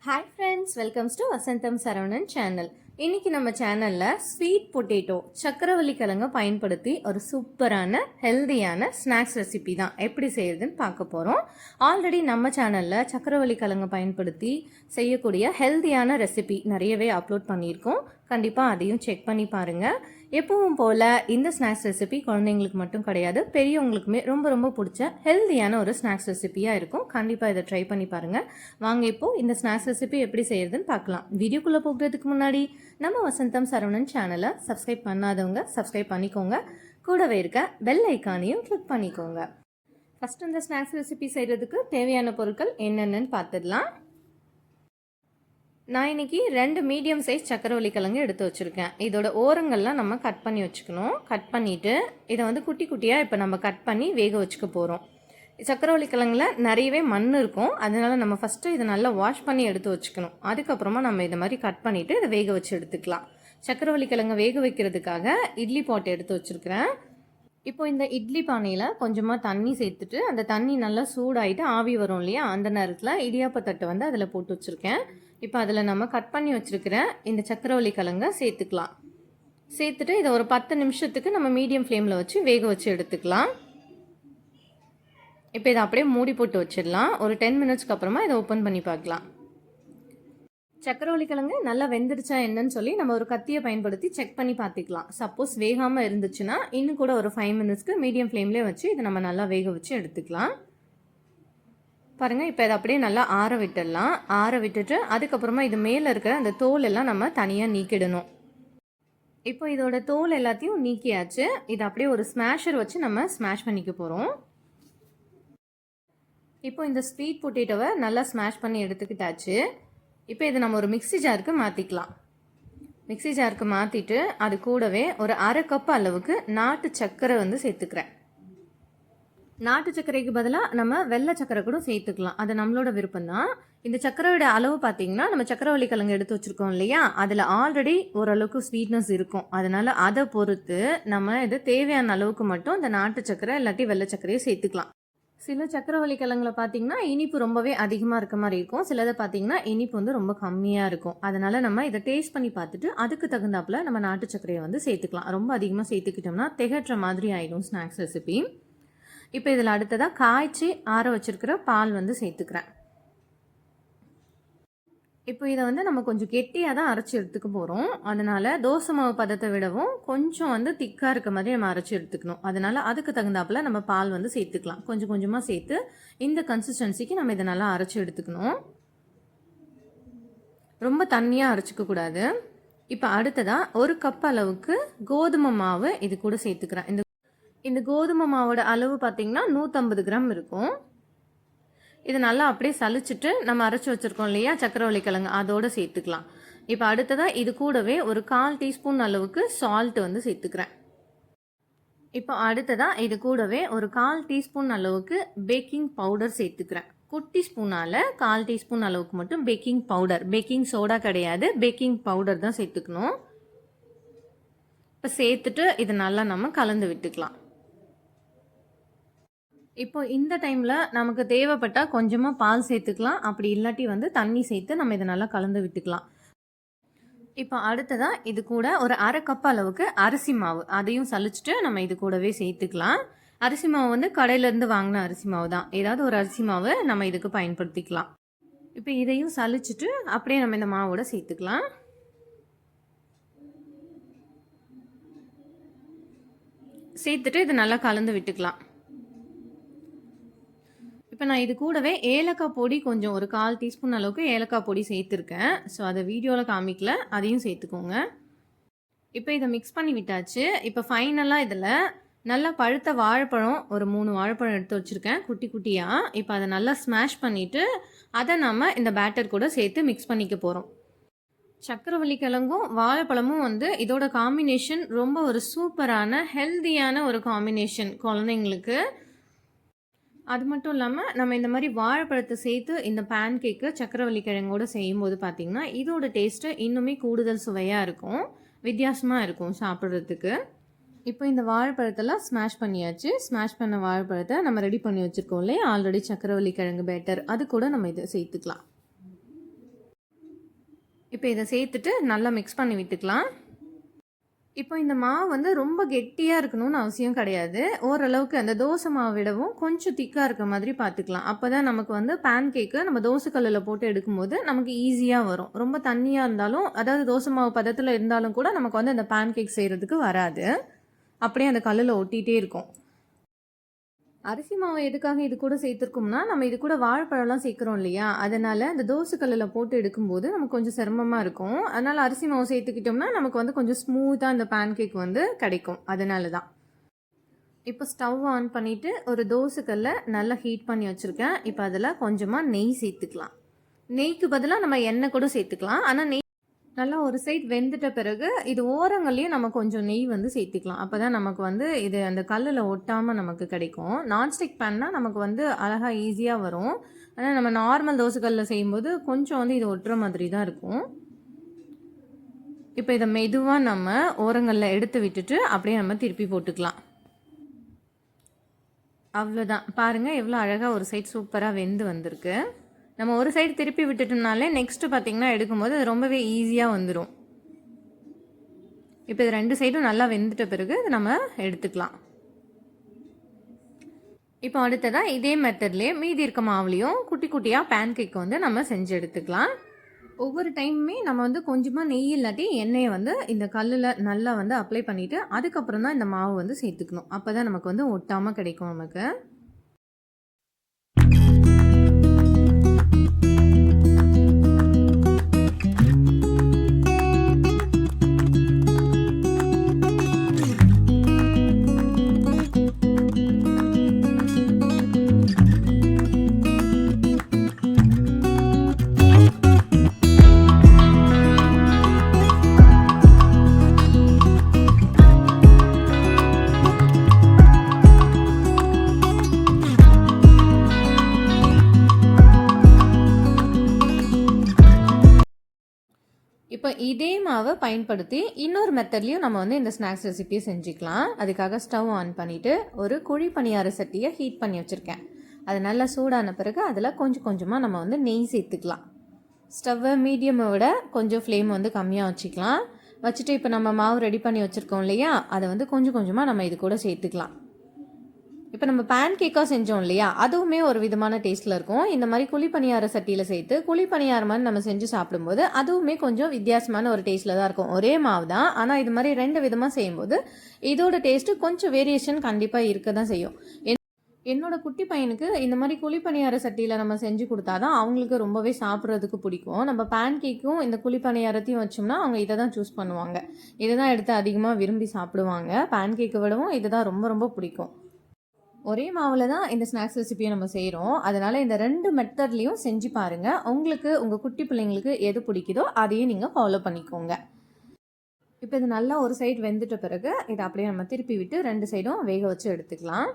Hi friends, welcomes to Vasantham Saravanan channel. இன்னைக்கு நம்ம சேனலில் ஸ்வீட் பொட்டேட்டோ சக்கரவள்ளி கிழங்க பயன்படுத்தி ஒரு சூப்பரான ஹெல்தியான ஸ்நாக்ஸ் ரெசிபி தான் எப்படி செய்யறதுன்னு பார்க்க போகிறோம். ஆல்ரெடி நம்ம சேனலில் சக்கரவள்ளி கிழங்க பயன்படுத்தி செய்யக்கூடிய ஹெல்தியான ரெசிபி நிறையவே அப்லோட் பண்ணியிருக்கோம். கண்டிப்பாக அதையும் செக் பண்ணி பாருங்கள். எப்பவும் போல் இந்த ஸ்நாக்ஸ் ரெசிபி குழந்தைங்களுக்கு மட்டும் கிடையாது, பெரியவங்களுக்குமே ரொம்ப ரொம்ப பிடிச்ச ஹெல்தியான ஒரு ஸ்நாக்ஸ் ரெசிபியாக இருக்கும். கண்டிப்பாக இதை ட்ரை பண்ணி பாருங்கள். வாங்க இப்போது இந்த ஸ்நாக்ஸ் ரெசிபி எப்படி செய்யறதுன்னு பார்க்கலாம். வீடியோக்குள்ளே போகிறதுக்கு முன்னாடி நம்ம வசந்தம் சரவணன் சேனலை சப்ஸ்கிரைப் பண்ணாதவங்க சப்ஸ்கிரைப் பண்ணிக்கோங்க. கூடவே இருக்க பெல் ஐக்கானையும் கிளிக் பண்ணிக்கோங்க. ஃபஸ்ட் இந்த ஸ்நாக்ஸ் ரெசிபி செய்கிறதுக்கு தேவையான பொருட்கள் என்னென்னு பார்த்துடலாம். நான் இன்னைக்கு 2 மீடியம் சைஸ் சக்கரவள்ளி கிழங்கு எடுத்து வச்சுருக்கேன். இதோட ஓரங்கள்லாம் நம்ம கட் பண்ணி வச்சுக்கணும். கட் பண்ணிவிட்டு இதை வந்து குட்டி குட்டியாக இப்போ நம்ம கட் பண்ணி வேக வச்சுக்க போகிறோம். சக்கரவள்ளி கிழங்குல நிறையவே மண் இருக்கும், அதனால நம்ம ஃபஸ்ட்டு இதை நல்லா வாஷ் பண்ணி எடுத்து வச்சுக்கணும். அதுக்கப்புறமா நம்ம இதை மாதிரி கட் பண்ணிவிட்டு இதை வேக வச்சு எடுத்துக்கலாம். சக்கரவள்ளி கிழங்கு வேக வைக்கிறதுக்காக இட்லி பாட் எடுத்து வச்சுருக்கிறேன். இப்போ இந்த இட்லி பானையில் கொஞ்சமாக தண்ணி சேர்த்துட்டு அந்த தண்ணி நல்லா சூடாகிட்டு ஆவி வரும் இல்லையா, அந்த நேரத்தில் இடியாப்பத்தட்டை வந்து அதில் போட்டு வச்சுருக்கேன். இப்போ அதில் நம்ம கட் பண்ணி வச்சுருக்கிற இந்த சக்கரவள்ளி கிழங்க சேர்த்துக்கலாம். சேர்த்துட்டு இதை ஒரு 10 நிமிஷத்துக்கு நம்ம மீடியம் ஃப்ளேமில் வச்சு வேக வச்சு எடுத்துக்கலாம். இப்போ இதை அப்படியே மூடி போட்டு வச்சிடலாம். ஒரு 10 மினிட்ஸ்க்கு அப்புறமா இதை ஓப்பன் பண்ணி பார்க்கலாம். சக்கரவள்ளி கிழங்கு நல்லா வெந்துடுச்சா என்னன்னு சொல்லி நம்ம ஒரு கத்தியை பயன்படுத்தி செக் பண்ணி பார்த்துக்கலாம். சப்போஸ் வேகாமல் இருந்துச்சுன்னா இன்னும் கூட ஒரு 5 மினிட்ஸ்க்கு மீடியம் ஃப்ளேம்லேயே வச்சு இதை நம்ம நல்லா வேக வச்சு எடுத்துக்கலாம். பாருங்கள், இப்போ இதை அப்படியே நல்லா ஆற விட்டுடலாம். ஆற விட்டுட்டு அதுக்கப்புறமா இது மேலே இருக்கிற அந்த தோல் எல்லாம் நம்ம தனியாக நீக்கிடணும். இப்போ இதோட தோல் எல்லாத்தையும் நீக்கியாச்சு. இதை அப்படியே ஒரு ஸ்மாஷர் வச்சு நம்ம ஸ்மாஷ் பண்ணிக்க போகிறோம். இப்போ இந்த ஸ்வீட் பொட்டேட்டோவை நல்லா ஸ்மாஷ் பண்ணி எடுத்துக்கிட்டாச்சு. இப்போ இதை நம்ம ஒரு மிக்ஸி ஜாருக்கு மாற்றிக்கலாம். மிக்ஸி ஜாருக்கு மாற்றிட்டு அது கூடவே ஒரு 1/2 கப் அளவுக்கு நாட்டு சர்க்கரை வந்து சேர்த்துக்கிறேன். நாட்டு சர்க்கரைக்கு பதிலாக நம்ம வெள்ளை சர்க்கரை கூட சேர்த்துக்கலாம், அது நம்மளோட விருப்பம் தான். இந்த சர்க்கரையோட அளவு பார்த்தீங்கன்னா நம்ம சக்கரவள்ளி கிழங்கு எடுத்து வச்சுருக்கோம் இல்லையா, அதில் ஆல்ரெடி ஓரளவுக்கு ஸ்வீட்னஸ் இருக்கும். அதனால் அதை பொறுத்து நம்ம இது தேவையான அளவுக்கு மட்டும் இந்த நாட்டு சர்க்கரை இல்லாட்டி வெள்ளை சர்க்கரையை சேர்த்துக்கலாம். சில சக்கரவள்ளி கிழங்குல பார்த்தீங்கன்னா இனிப்பு ரொம்பவே அதிகமாக இருக்க மாதிரி இருக்கும், சிலதை பார்த்தீங்கன்னா இனிப்பு வந்து ரொம்ப கம்மியாக இருக்கும். அதனால் நம்ம இதை டேஸ்ட் பண்ணி பார்த்துட்டு அதுக்கு தகுந்தாப்புல நம்ம நாட்டு சர்க்கரையை வந்து சேர்த்துக்கலாம். ரொம்ப அதிகமாக சேர்த்துக்கிட்டோம்னா திகட்டுற மாதிரி ஆகிடும் ஸ்நாக்ஸ் ரெசிபி. இப்போ இதில் அடுத்ததாக காய்ச்சி ஆற வச்சிருக்கிற பால் வந்து சேர்த்துக்கிறேன். இப்போ இதை வந்து நம்ம கொஞ்சம் கெட்டியாக தான் அரைச்சி எடுத்துக்க போகிறோம். அதனால் தோசை மாவு பதத்தை விடவும் கொஞ்சம் வந்து திக்காக இருக்க மாதிரி நம்ம அரைச்சி எடுத்துக்கணும். அதனால் அதுக்கு தகுந்தாப்புல நம்ம பால் வந்து சேர்த்துக்கலாம். கொஞ்சம் கொஞ்சமாக சேர்த்து இந்த கன்சிஸ்டன்சிக்கு நம்ம இதை நல்லா அரைச்சி எடுத்துக்கணும். ரொம்ப தண்ணியாக அரைச்சிக்க கூடாது. இப்போ அடுத்ததாக 1 கப் அளவுக்கு கோதுமை மாவு இது கூட சேர்த்துக்கிறேன். இந்த கோதுமை மாவோட அளவு பார்த்திங்கன்னா 150 கிராம் இருக்கும். இது நல்லா அப்படியே சலிச்சுட்டு நம்ம அரைச்சி வச்சுருக்கோம் இல்லையா சக்கரவள்ளி கிழங்கு, அதோடு சேர்த்துக்கலாம். இப்போ அடுத்ததாக இது கூடவே ஒரு 1/4 டீஸ்பூன் அளவுக்கு சால்ட் வந்து சேர்த்துக்கிறேன். இப்போ அடுத்ததாக இது கூடவே ஒரு 1/4 டீஸ்பூன் அளவுக்கு பேக்கிங் பவுடர் சேர்த்துக்கிறேன். குட்டி ஸ்பூனால் 1/4 டீஸ்பூன் அளவுக்கு மட்டும் பேக்கிங் பவுடர், பேக்கிங் சோடா கிடையாது, பேக்கிங் பவுடர் தான் சேர்த்துக்கணும். இப்போ சேர்த்துட்டு இது நல்லா நம்ம கலந்து விட்டுக்கலாம். இப்போ இந்த டைமில் நமக்கு தேவைப்பட்டால் கொஞ்சமாக பால் சேர்த்துக்கலாம், அப்படி இல்லாட்டி வந்து தண்ணி சேர்த்து நம்ம இதை நல்லா கலந்து விட்டுக்கலாம். இப்போ அடுத்ததாக இது கூட ஒரு 1/2 கப் அளவுக்கு அரிசி மாவு, அதையும் சலிச்சுட்டு நம்ம இது கூடவே சேர்த்துக்கலாம். அரிசி மாவு வந்து கடையிலேருந்து வாங்கின அரிசி மாவு தான், ஏதாவது ஒரு அரிசி மாவு நம்ம இதுக்கு பயன்படுத்திக்கலாம். இப்போ இதையும் சலிச்சுட்டு அப்படியே நம்ம இந்த மாவோட சேர்த்துக்கலாம். சேர்த்துட்டு இது நல்லா கலந்து விட்டுக்கலாம். இப்போ நான் இது கூடவே ஏலக்காய் பொடி கொஞ்சம் ஒரு 1/4 டீஸ்பூன் அளவுக்கு ஏலக்காய் பொடி சேர்த்துருக்கேன். ஸோ அதை வீடியோவில் காமிக்கல, அதையும் சேர்த்துக்கோங்க. இப்போ இதை மிக்ஸ் பண்ணி விட்டாச்சு. இப்போ ஃபைனலாக இதில் நல்லா பழுத்த வாழைப்பழம் ஒரு 3 வாழைப்பழம் எடுத்து வச்சுருக்கேன் குட்டி குட்டியாக. இப்போ அதை நல்லா ஸ்மாஷ் பண்ணிவிட்டு அதை நம்ம இந்த பேட்டர் கூட சேர்த்து மிக்ஸ் பண்ணிக்க போகிறோம். சக்கரவள்ளி கிழங்கும் வாழைப்பழமும் வந்து இதோட காம்பினேஷன் ரொம்ப ஒரு சூப்பரான ஹெல்தியான ஒரு காம்பினேஷன் குழந்தைங்களுக்கு. அது மட்டும் இல்லாமல் நம்ம இந்த மாதிரி வாழைப்பழத்தை சேர்த்து இந்த பேன் கேக்கு சக்கரவள்ளி கிழங்கோடு செய்யும்போது பார்த்திங்கன்னா இதோட டேஸ்ட்டு இன்னுமே கூடுதல் சுவையாக இருக்கும், வித்தியாசமாக இருக்கும் சாப்பிட்றதுக்கு. இப்போ இந்த வாழைப்பழத்தெல்லாம் ஸ்மாஷ் பண்ணியாச்சு. ஸ்மாஷ் பண்ண வாழைப்பழத்தை நம்ம ரெடி பண்ணி வச்சுருக்கோம் இல்லையா ஆல்ரெடி சக்கரவள்ளி கிழங்கு பேட்டர், அது கூட நம்ம இதை சேர்த்துக்கலாம். இப்போ இதை சேர்த்துட்டு நல்லா மிக்ஸ் பண்ணி விட்டுக்கலாம். இப்போ இந்த மாவு வந்து ரொம்ப கெட்டியாக இருக்கணும்னு அவசியம் கிடையாது. ஓரளவுக்கு அந்த தோசை மாவை விடவும் கொஞ்சம் திக்காக இருக்க மாதிரி பார்த்துக்கலாம். அப்போ தான் நமக்கு வந்து பேன் கேக்கு நம்ம தோசை கல்லில் போட்டு எடுக்கும்போது நமக்கு ஈஸியாக வரும். ரொம்ப தண்ணியாக இருந்தாலும், அதாவது தோசை மாவு பதத்தில் இருந்தாலும் கூட நமக்கு வந்து அந்த பேன் கேக் செய்கிறதுக்கு வராது. அப்படியே அந்த கல்லில் ஒட்டிகிட்டே இருக்கும். அரிசி மாவு எதுக்காக இது கூட சேர்த்துருக்கோம்னா, நம்ம இது கூட வாழைப்பழம்லாம் சேர்க்குறோம் இல்லையா? அதனால் அந்த தோசை கல்லில் போட்டு எடுக்கும்போது நமக்கு கொஞ்சம் சிரமமாக இருக்கும். அதனால் அரிசி மாவு சேர்த்துக்கிட்டோம்னா நமக்கு வந்து கொஞ்சம் ஸ்மூத்தாக இந்த பேன் கேக் வந்து கிடைக்கும். அதனால தான். இப்போ ஸ்டவ் ஆன் பண்ணிவிட்டு ஒரு தோசை கல்லை நல்லா ஹீட் பண்ணி வச்சுருக்கேன். இப்போ அதில் கொஞ்சமாக நெய் சேர்த்துக்கலாம். நெய்க்கு பதிலாக நம்ம எண்ணெய் கூட சேர்த்துக்கலாம். ஆனால் நெய் நல்லா ஒரு சைட் வெந்துட்ட பிறகு இது ஓரங்கள்லேயும் நம்ம கொஞ்சம் நெய் வந்து சேர்த்துக்கலாம். அப்போ தான் நமக்கு வந்து இது அந்த கல்லில் ஒட்டாமல் நமக்கு கிடைக்கும். நான்ஸ்டிக் பேன்னா நமக்கு வந்து அழகாக ஈஸியாக வரும். ஆனால் நம்ம நார்மல் தோசைக்கல்லில் செய்யும்போது கொஞ்சம் வந்து இது ஒட்டுற மாதிரி தான் இருக்கும். இப்போ இதை மெதுவாக நம்ம ஓரங்களில் எடுத்து விட்டுட்டு அப்படியே நம்ம திருப்பி போட்டுக்கலாம். அவ்வளோதான். பாருங்கள் எவ்வளோ அழகாக ஒரு சைட் சூப்பராக வெந்து வந்திருக்கு. நம்ம ஒரு சைடு திருப்பி விட்டுட்டோம்னாலே நெக்ஸ்ட்டு பார்த்திங்கன்னா எடுக்கும்போது அது ரொம்பவே ஈஸியாக வந்துடும். இப்போ இது 2 சைடும் நல்லா வெந்துட்ட பிறகு இது நம்ம எடுத்துக்கலாம். இப்போ அடுத்ததாக இதே மெத்தட்லேயே மீதி இருக்க மாவுலேயும் குட்டி குட்டியாக பேன் கேக் வந்து நம்ம செஞ்சு எடுத்துக்கலாம். ஒவ்வொரு டைமுமே நம்ம வந்து கொஞ்சமாக நெய் இல்லாட்டி எண்ணெயை வந்து இந்த கல்லில் நல்லா வந்து அப்ளை பண்ணிவிட்டு அதுக்கப்புறம் தான் இந்த மாவு வந்து சேர்த்துக்கணும். அப்போ தான் நமக்கு வந்து ஒட்டாமல் கிடைக்கும் நமக்கு. இப்போ இதே மாவை பயன்படுத்தி இன்னொரு மெத்தட்லேயும் நம்ம வந்து இந்த ஸ்நாக்ஸ் ரெசிபியை செஞ்சுக்கலாம். அதுக்காக ஸ்டவ் ஆன் பண்ணிவிட்டு ஒரு குழி பணியார சட்டியை ஹீட் பண்ணி வச்சுருக்கேன். அது நல்லா சூடான பிறகு அதில் கொஞ்சம் கொஞ்சமாக நம்ம வந்து நெய் சேர்த்துக்கலாம். ஸ்டவ்வை மீடியமை விட கொஞ்சம் ஃப்ளேம் வந்து கம்மியாக வச்சுக்கலாம். வச்சுட்டு இப்போ நம்ம மாவு ரெடி பண்ணி வச்சுருக்கோம் இல்லையா, அதை வந்து கொஞ்சம் கொஞ்சமாக நம்ம இது கூட சேர்த்துக்கலாம். இப்போ நம்ம பேன் கேக்காக செஞ்சோம் இல்லையா, அதுவுமே ஒரு விதமான டேஸ்ட்டில் இருக்கும். இந்த மாதிரி குழி பணியார சட்டியில் சேர்த்து குழி பணியார மாதிரி நம்ம செஞ்சு சாப்பிடும்போது அதுவுமே கொஞ்சம் வித்தியாசமான ஒரு டேஸ்ட்டில் தான் இருக்கும். ஒரே மாவு தான், ஆனால் இது மாதிரி 2 விதமாக செய்யும்போது இதோட டேஸ்ட்டு கொஞ்சம் வேரியேஷன் கண்டிப்பாக இருக்க தான் செய்யும். என்னோட குட்டி பையனுக்கு இந்த மாதிரி குழி பணியார சட்டியில் நம்ம செஞ்சு கொடுத்தா தான் அவங்களுக்கு ரொம்பவே சாப்பிட்றதுக்கு பிடிக்கும். நம்ம பேன் கேக்கும் இந்த குழி பணியாரத்தையும் வச்சோம்னா அவங்க இதை தான் சூஸ் பண்ணுவாங்க. இதை தான் எடுத்து அதிகமாக விரும்பி சாப்பிடுவாங்க. பேன் கேக்கை விடவும் இதை தான் ரொம்ப ரொம்ப பிடிக்கும். ஒரே மாவில் தான் இந்த ஸ்நாக்ஸ் ரெசிபியை நம்ம செய்கிறோம். அதனால் இந்த 2 மெத்தட்லேயும் செஞ்சு பாருங்கள். உங்களுக்கு உங்கள் குட்டி பிள்ளைங்களுக்கு எது பிடிக்குதோ அதையும் நீங்கள் ஃபாலோ பண்ணிக்கோங்க. இப்போ இது நல்லா ஒரு சைடு வெந்துட்ட பிறகு இதை அப்படியே நம்ம திருப்பி விட்டு 2 சைடும் வேக வச்சு எடுத்துக்கலாம்.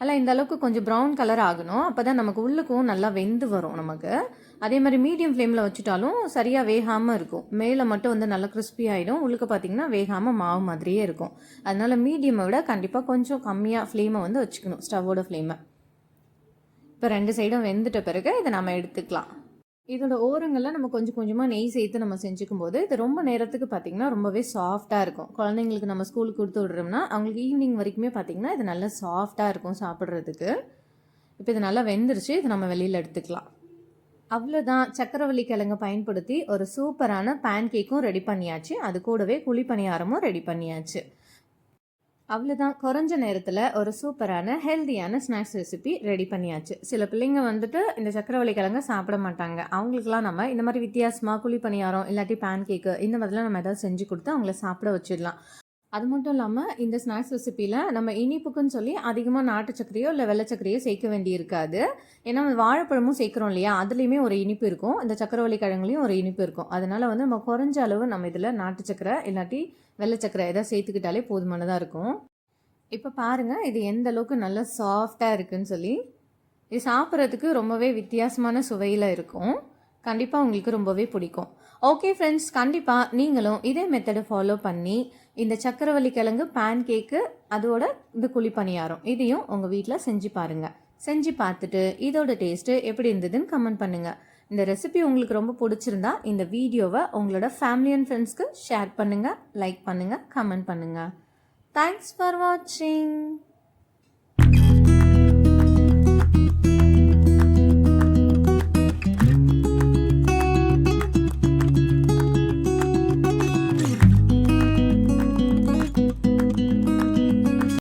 நல்லா இந்த அளவுக்கு கொஞ்சம் ப்ரௌன் கலர் ஆகணும். அப்போ தான் நமக்கு உள்ளுக்கும் நல்லா வெந்து வரும் நமக்கு. அதே மாதிரி மீடியம் ஃப்ளேமில் வச்சுட்டாலும் சரியாக வேகாமல் இருக்கும். மேலே மட்டும் வந்து நல்லா கிறிஸ்பி ஆகிடும். உள்ளுக்கு பார்த்திங்கன்னா வேகாமல் மாவு மாதிரியே இருக்கும். அதனால் மீடியமை விட கண்டிப்பாக கொஞ்சம் கம்மியாக ஃப்ளேமை வந்து வச்சுக்கணும், ஸ்டவ்வோட ஃப்ளேமை. இப்போ 2 சைடும் வெந்துட்ட பிறகு இதை நம்ம எடுத்துக்கலாம். இதோட ஓரங்களில் நம்ம கொஞ்சம் கொஞ்சமாக நெய் சேர்த்து நம்ம செஞ்சுக்கும் போது இது ரொம்ப நேரத்துக்கு பார்த்திங்கன்னா ரொம்பவே சாஃப்டாக இருக்கும். குழந்தைங்களுக்கு நம்ம ஸ்கூலுக்கு கொடுத்து விட்றோம்னா அவங்களுக்கு ஈவினிங் வரைக்குமே பார்த்திங்கன்னா இது நல்லா சாஃப்டாக இருக்கும் சாப்பிட்றதுக்கு. இப்போ இது நல்லா வெந்துருச்சு. இது நம்ம வெளியில் எடுத்துக்கலாம். அவ்வளோதான். சக்கரவள்ளி கிழங்கை பயன்படுத்தி ஒரு சூப்பரான பேன் கேக்கும் ரெடி பண்ணியாச்சு. அது கூடவே குழி பணியாரமும் ரெடி பண்ணியாச்சு. அவ்வளோதான். குறைஞ்ச நேரத்தில் ஒரு சூப்பரான ஹெல்த்தியான ஸ்நாக்ஸ் ரெசிபி ரெடி பண்ணியாச்சு. சில பிள்ளைங்க வந்துட்டு இந்த சக்கரவள்ளி கிழங்க சாப்பிட மாட்டாங்க. அவங்களுக்குலாம் நம்ம இந்த மாதிரி வித்தியாசமாக குழி பணியாரம் இல்லாட்டி பேன் கேக்கு இந்த மாதிரிலாம் நம்ம எதாவது செஞ்சு கொடுத்து அவங்கள சாப்பிட வச்சிடலாம். அது மட்டும் இல்லாமல் இந்த ஸ்நாக்ஸ் ரெசிப்பியில் நம்ம இனிப்புக்குன்னு சொல்லி அதிகமாக நாட்டு சக்கரையோ இல்லை வெள்ளை சக்கரையோ சேர்க்க வேண்டி இருக்காது. ஏன்னா வாழைப்பழமும் சேர்க்குறோம் இல்லையா, அதுலேயுமே ஒரு இனிப்பு இருக்கும். இந்த சக்கரவள்ளி கிழங்குலையும் ஒரு இனிப்பு இருக்கும். அதனால் வந்து நம்ம குறைஞ்ச அளவு நம்ம இதில் நாட்டு சக்கரை இல்லாட்டி வெள்ளை சக்கரை எதாவது சேர்த்துக்கிட்டாலே போதுமானதாக இருக்கும். இப்போ பாருங்கள் இது எந்த அளவுக்கு நல்லா சாஃப்டாக இருக்குதுன்னு சொல்லி. இது சாப்பிட்றதுக்கு ரொம்பவே வித்தியாசமான சுவையில் இருக்கும். கண்டிப்பாக உங்களுக்கு ரொம்பவே பிடிக்கும். ஓகே ஃப்ரெண்ட்ஸ், கண்டிப்பாக நீங்களும் இதே மெத்தடை ஃபாலோ பண்ணி இந்த சக்கரவள்ளி கிழங்கு பேன் கேக்கு அதோட இந்த குழி பணியாரம் இதையும் உங்கள் வீட்டில் செஞ்சு பாருங்கள். செஞ்சு பார்த்துட்டு இதோட டேஸ்ட்டு எப்படி இருந்ததுன்னு கமெண்ட் பண்ணுங்கள். இந்த ரெசிபி உங்களுக்கு ரொம்ப பிடிச்சிருந்தா இந்த வீடியோவை உங்களோட ஃபேமிலி அண்ட் ஃப்ரெண்ட்ஸ்க்கு ஷேர் பண்ணுங்கள், லைக் பண்ணுங்கள், கமெண்ட் பண்ணுங்கள். தேங்க்ஸ் ஃபார் வாட்சிங்.